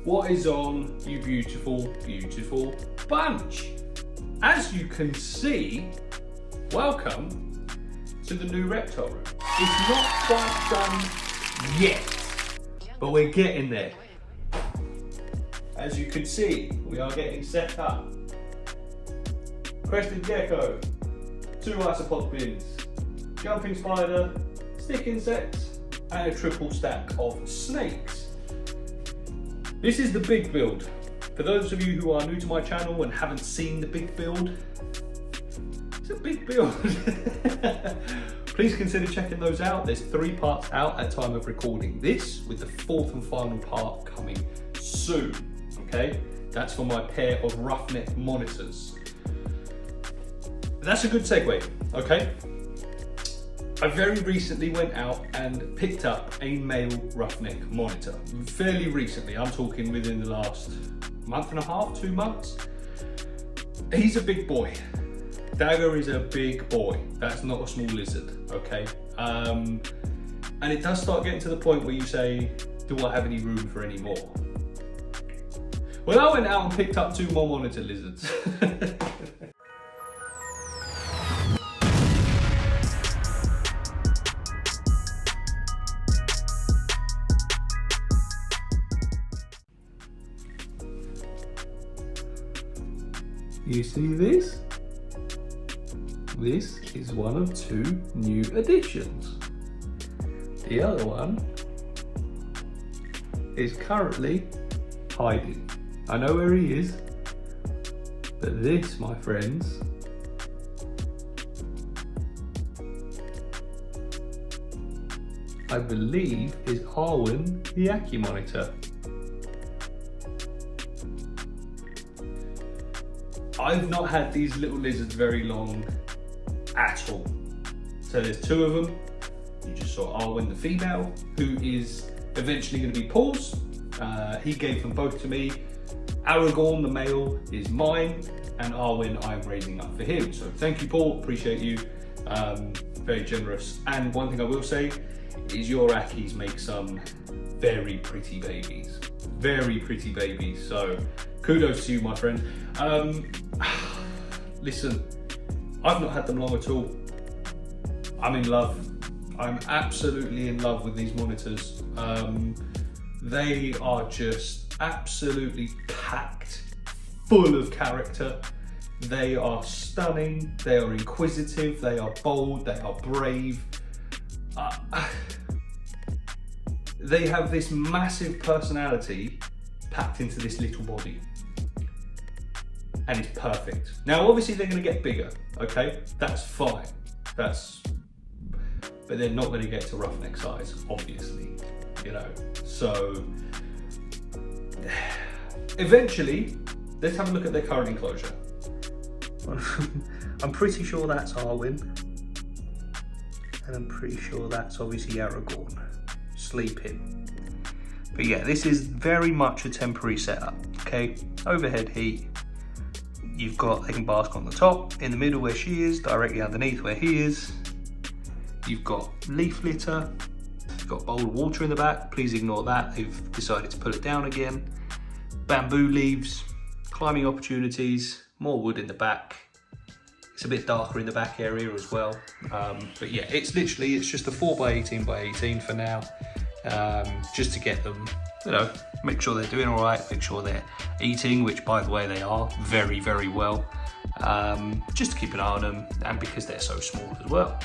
What is on, you beautiful, beautiful bunch? As you can see, welcome to the new Reptile room. It's not quite done yet, but we're getting there. As you can see, we are getting set up. Crested gecko, 2 isopod bins, jumping spider, stick insects, and a triple stack of snakes. This is the big build. For those of you who are new to my channel and haven't seen the big build, it's a big build. Please consider checking those out. There's 3 parts out at time of recording this, with the 4th and final part coming soon, okay? That's for my pair of roughneck monitors. That's a good segue, okay? I very recently went out and picked up a male roughneck monitor. Fairly recently, I'm talking within the last month and a half, 2 months. He's a big boy. Dagger is a big boy. That's not a small lizard, okay? And it does start getting to the point where you say, do I have any room for any more? Well, I went out and picked up 2 more monitor lizards. You see this? This is one of 2 new additions. The other one is currently hiding. I know where he is, but this, my friends, I believe is Arwen the Ackie monitor. I've not had these little lizards very long at all. So there's 2 of them. You just saw Arwen the female, who is eventually going to be Paul's. He gave them both to me. Aragorn the male is mine, and Arwen I'm raising up for him. So thank you, Paul, appreciate you. Very generous. And one thing I will say is your ackies make some very pretty babies. Very pretty babies. So kudos to you, my friend. Listen, I've not had them long at all. I'm in love. I'm absolutely in love with these monitors. They are just absolutely packed full of character. They are stunning, they are inquisitive, they are bold, they are brave. They have this massive personality packed into this little body. And it's perfect. Now, obviously they're gonna get bigger, okay? That's fine. But they're not gonna get to roughneck size, obviously, you know? So, eventually, let's have a look at their current enclosure. I'm pretty sure that's Arwen. And I'm pretty sure that's obviously Aragorn, sleeping. But yeah, this is very much a temporary setup, okay? Overhead heat. You've got, they can bask on the top, in the middle where she is, directly underneath where he is. You've got leaf litter, you've got a bowl of water in the back. Please ignore that, they've decided to pull it down again. Bamboo leaves, climbing opportunities, more wood in the back. It's a bit darker in the back area as well. But yeah, it's just a 4x18x18 for now. Just to get them, you know, make sure they're doing all right, make sure they're eating, which by the way they are very, very well. Just to keep an eye on them, and because they're so small as well.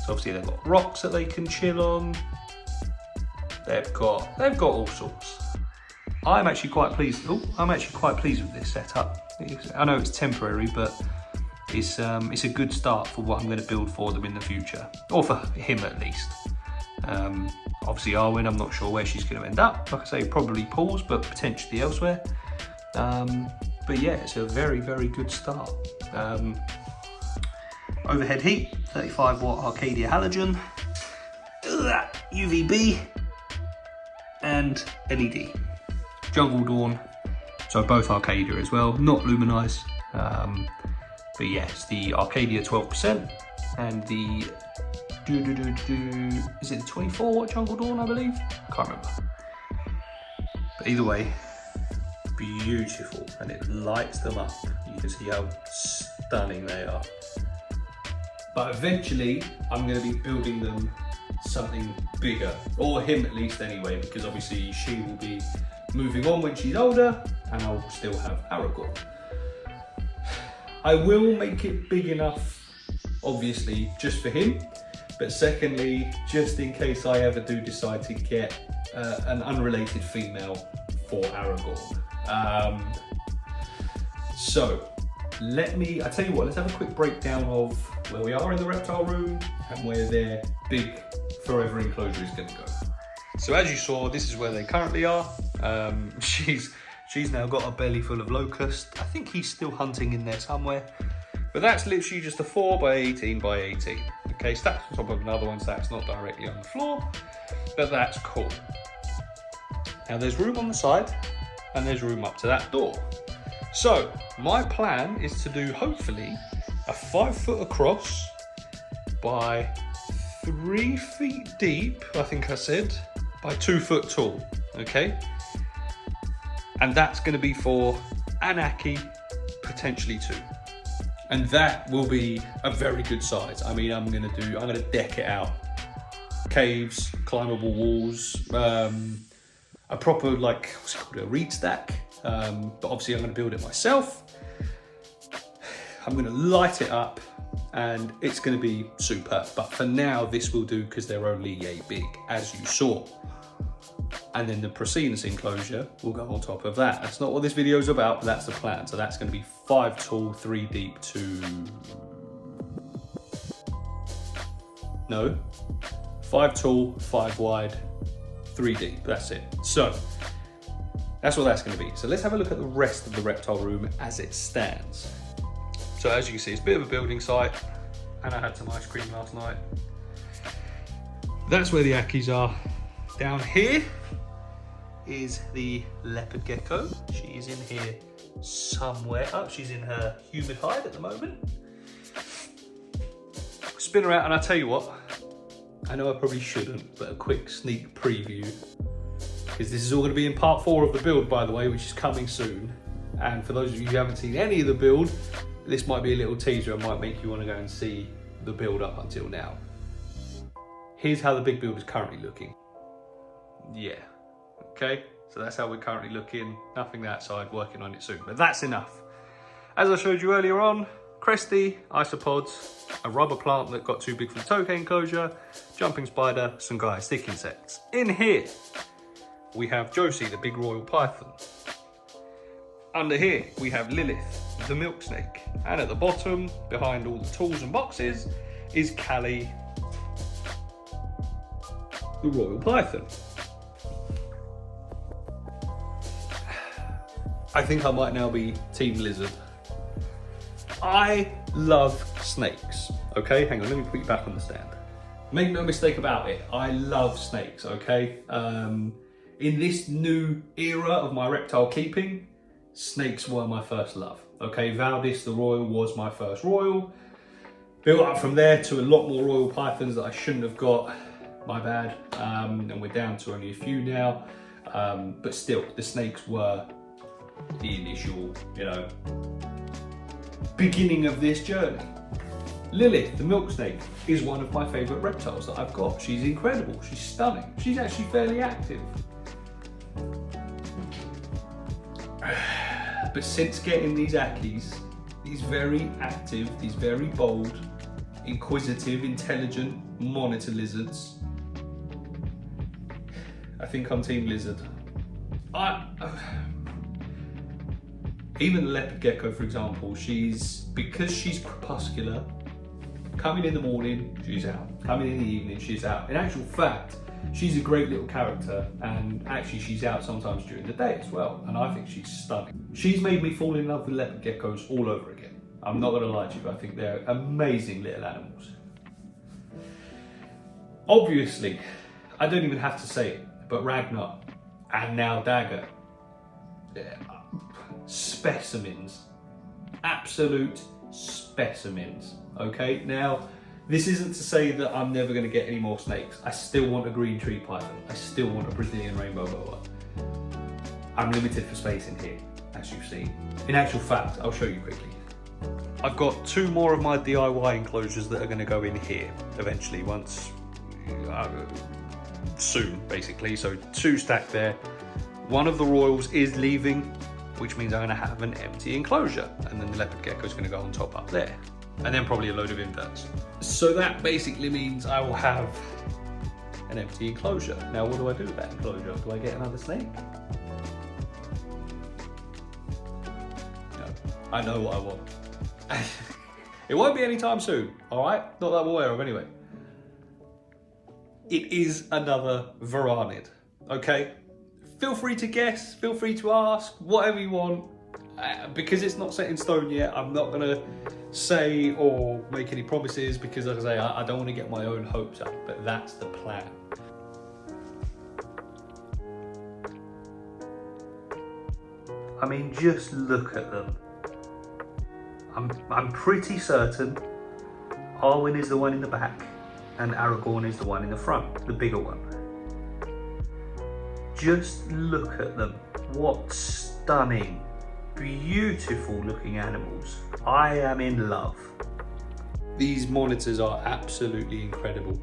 So obviously they've got rocks that they can chill on. They've got all sorts. I'm actually quite pleased. I'm actually quite pleased with this setup. I know it's temporary, but it's a good start for what I'm going to build for them in the future, or for him at least. Obviously Arwen, I'm not sure where she's going to end up. Like I say, probably Paul's, but potentially elsewhere. But yeah, it's a very, very good start. Overhead heat, 35 watt Arcadia halogen, UVB, and LED. Jungle Dawn, so both Arcadia as well, not luminized. But yes, the Arcadia 12% and the is it the 24 watt Jungle Dawn, I believe? Can't remember. But either way, beautiful and it lights them up. You can see how stunning they are. But eventually I'm going to be building them something bigger, or him at least anyway, because obviously she will be moving on when she's older and I'll still have Aragorn. I will make it big enough, obviously, just for him, but secondly, just in case I ever do decide to get an unrelated female for Aragorn. So I tell you what, let's have a quick breakdown of where we are in the reptile room and where their big forever enclosure is going to go. So as you saw, this is where they currently are. She's now got a belly full of locust. I think he's still hunting in there somewhere, but that's literally just a 4 by 18 by 18. Okay, stacked on top of another one, so that's not directly on the floor, but that's cool. Now there's room on the side and there's room up to that door. So my plan is to do hopefully a 5 foot across by 3 feet deep, I think I said, by 2 foot tall, okay? And that's going to be for an ackie, potentially 2. And that will be a very good size. I mean, I'm going to deck it out. Caves, climbable walls, a proper, like, what's it called, a reed stack. But obviously I'm going to build it myself. I'm going to light it up and it's going to be superb. But for now, this will do because they're only yay big, as you saw. And then the Procinus enclosure will go on top of that. That's not what this video is about, but that's the plan. So that's going to be 5 tall, 3 deep to... No. 5 tall, 5 wide, 3 deep. That's it. So that's what that's going to be. So let's have a look at the rest of the reptile room as it stands. So as you can see, it's a bit of a building site, and I had some ice cream last night. That's where the ackies are. Down here is the leopard gecko. She is in here somewhere. Oh, she's in her humid hide at the moment. Spin her out, and I tell you what, I know I probably shouldn't, but a quick sneak preview, because this is all going to be in part 4 of the build, by the way, which is coming soon. And for those of you who haven't seen any of the build, this might be a little teaser and might make you want to go and see the build up until now. Here's how the big build is currently looking. Yeah, okay, so that's how we're currently looking. Nothing that side, working on it soon, but that's enough. As I showed you earlier on, Cresty, isopods, a rubber plant that got too big for the tokay enclosure, jumping spider, some Gaia stick insects. In here, we have Josie, the big royal python. Under here, we have Lilith, the milk snake. And at the bottom, behind all the tools and boxes, is Callie, the royal python. I think I might now be Team Lizard. I love snakes, okay? Hang on, let me put you back on the stand. Make no mistake about it, I love snakes, okay? In this new era of my reptile keeping, snakes were my first love, okay? Valdis the Royal was my first royal. Built up from there to a lot more royal pythons that I shouldn't have got, my bad. And we're down to only a few now. But still, the snakes were the initial, beginning of this journey. Lilith, the milk snake, is one of my favourite reptiles that I've got. She's incredible, she's stunning. She's actually fairly active. But since getting these ackies, these very active, these very bold, inquisitive, intelligent monitor lizards, I think I'm Team Lizard. Even the leopard gecko, for example, because she's crepuscular, coming in the morning, she's out. Coming in the evening, she's out. In actual fact, she's a great little character, and actually she's out sometimes during the day as well, and I think she's stunning. She's made me fall in love with leopard geckos all over again. I'm not gonna lie to you, I think they're amazing little animals. Obviously, I don't even have to say it, but Ragnar and now Dagger, specimens, absolute specimens, okay? Now, this isn't to say that I'm never gonna get any more snakes. I still want a green tree python. I still want a Brazilian rainbow boa. I'm limited for space in here, as you've seen. In actual fact, I'll show you quickly. I've got 2 more of my DIY enclosures that are going to go in here eventually, soon basically. So 2 stacked there. One of the royals is leaving, which means I'm going to have an empty enclosure, and then the leopard gecko is going to go on top up there, and then probably a load of inverts. So that basically means I will have an empty enclosure. Now what do I do with that enclosure? Do I get another snake? No, I know what I want. It won't be anytime soon, all right? Not that I'm aware of anyway. It is another Varanid, okay? Feel free to guess, feel free to ask, whatever you want. Because it's not set in stone yet, I'm not gonna say or make any promises, because like I say, I don't want to get my own hopes up, but that's the plan. I mean, just look at them. I'm pretty certain Arwen is the one in the back and Aragorn is the one in the front, the bigger one. Just look at them. What stunning, beautiful looking animals. I am in love. These monitors are absolutely incredible.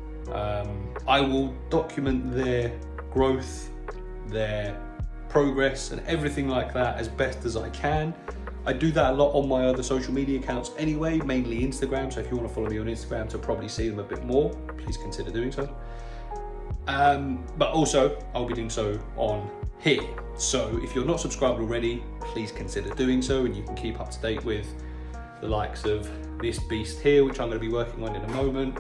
I will document their growth, their progress and everything like that as best as I can. I do that a lot on my other social media accounts anyway, mainly Instagram, so if you want to follow me on Instagram to probably see them a bit more, please consider doing so. But also, I'll be doing so on here. So if you're not subscribed already, please consider doing so, and you can keep up to date with the likes of this beast here, which I'm going to be working on in a moment,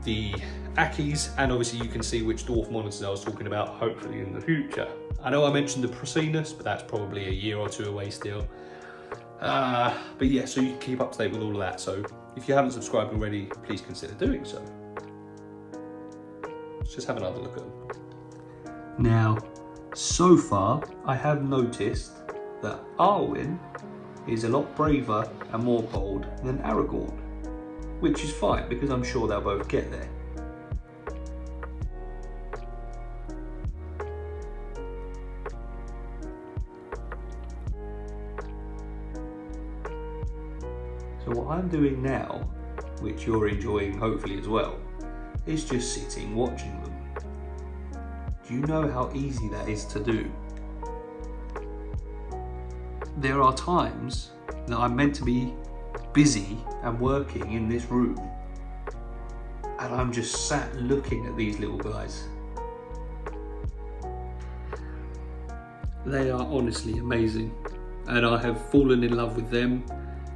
the ackies, and obviously you can see which dwarf monitors I was talking about, hopefully in the future. I know I mentioned the Procinus, but that's probably a year or 2 away still. But yeah, so you can keep up to date with all of that. So if you haven't subscribed already, please consider doing so. Let's just have another look at them. Now, so far, I have noticed that Arwen is a lot braver and more bold than Aragorn, which is fine because I'm sure they'll both get there. So what I'm doing now, which you're enjoying hopefully as well, is just sitting watching them. Do you know how easy that is to do? There are times that I'm meant to be busy and working in this room, and I'm just sat looking at these little guys. They are honestly amazing, and I have fallen in love with them,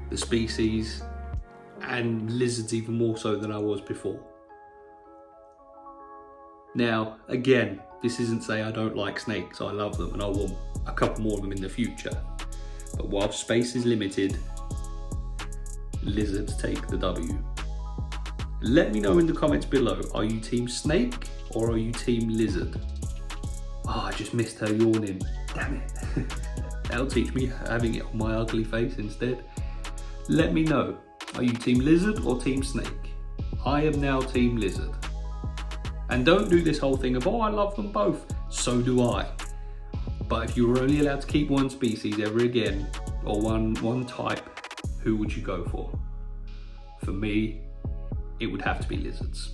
the species, and lizards even more so than I was before. Now, again, this isn't say I don't like snakes. I love them and I want a couple more of them in the future. But while space is limited, lizards take the W. Let me know in the comments below, are you team snake or are you team lizard? Oh, I just missed her yawning, damn it. That'll teach me having it on my ugly face instead. Let me know, are you team lizard or team snake? I am now team lizard. And don't do this whole thing of, oh, I love them both. So do I. But if you were only allowed to keep one species ever again, or one type, who would you go for? For me, it would have to be lizards.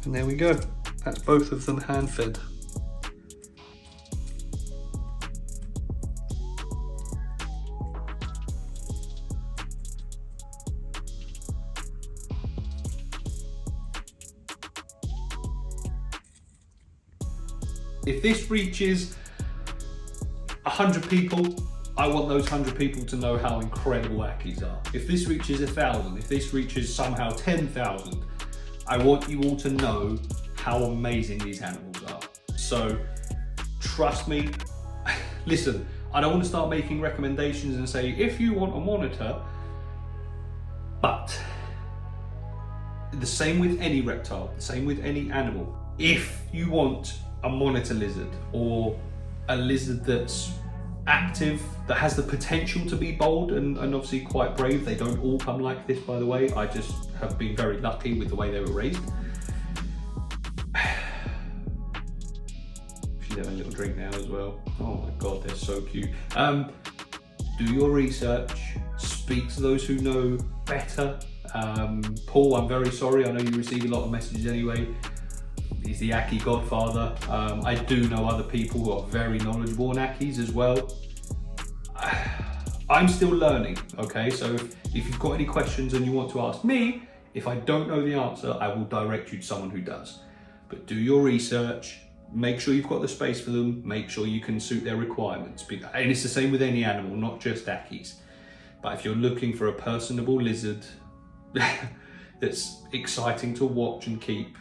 And there we go. That's both of them hand-fed. If this reaches 100 people, I want those 100 people to know how incredible ackies are. If this reaches 1,000, if this reaches somehow 10,000, I want you all to know how amazing these animals are. So trust me, listen, I don't want to start making recommendations and say, if you want a monitor, but the same with any reptile, the same with any animal. If you want a monitor lizard or a lizard that's active, that has the potential to be bold and obviously quite brave. They don't all come like this, by the way. I just have been very lucky with the way they were raised. She's having a little drink now as well. Oh my God, they're so cute. Do your research, speak to those who know better. Paul, I'm very sorry. I know you receive a lot of messages anyway. He's the ackie godfather. I do know other people who are very knowledgeable on ackies as well. I'm still learning, okay? So if you've got any questions and you want to ask me, if I don't know the answer, I will direct you to someone who does. But do your research, make sure you've got the space for them, make sure you can suit their requirements. And it's the same with any animal, not just ackies. But if you're looking for a personable lizard that's exciting to watch and keep,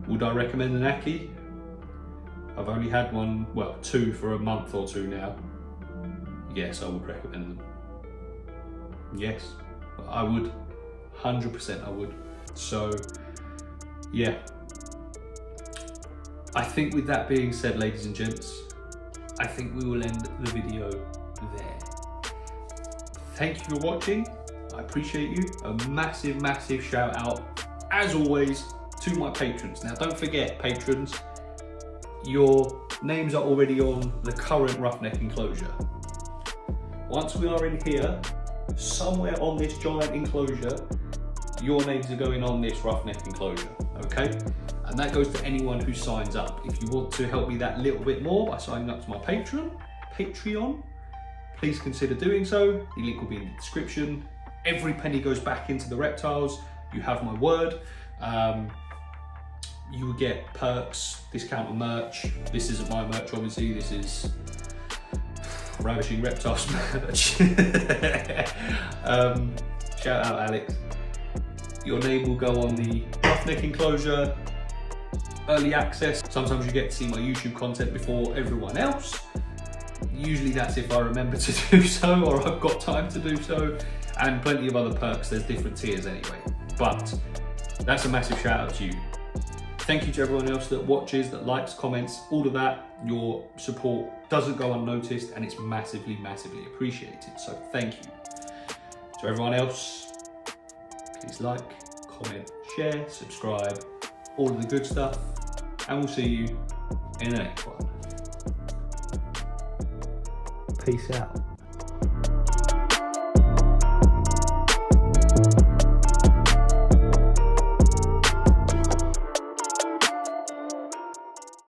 would I recommend an ackie? I've only had one, well, 2 for a month or 2 now. Yes, I would recommend them. Yes, I would. 100% I would. So, yeah. I think with that being said, ladies and gents, I think we will end the video there. Thank you for watching. I appreciate you. A massive, massive shout out, as always, to my patrons. Now don't forget, patrons, your names are already on the current roughneck enclosure. Once we are in here, somewhere on this giant enclosure, your names are going on this roughneck enclosure, okay? And that goes to anyone who signs up. If you want to help me that little bit more by signing up to my Patreon, please consider doing so. The link will be in the description. Every penny goes back into the reptiles. You have my word. You will get perks, discount on merch. This isn't my merch, obviously. This is Ravishing Reptiles merch. Shout out, Alex. Your name will go on the roughneck enclosure, early access. Sometimes you get to see my YouTube content before everyone else. Usually that's if I remember to do so or I've got time to do so, and plenty of other perks. There's different tiers anyway, but that's a massive shout out to you. Thank you to everyone else that watches, that likes, comments, all of that. Your support doesn't go unnoticed and it's massively, massively appreciated. So thank you. To everyone else, please like, comment, share, subscribe, all of the good stuff, and we'll see you in the next one. Peace out.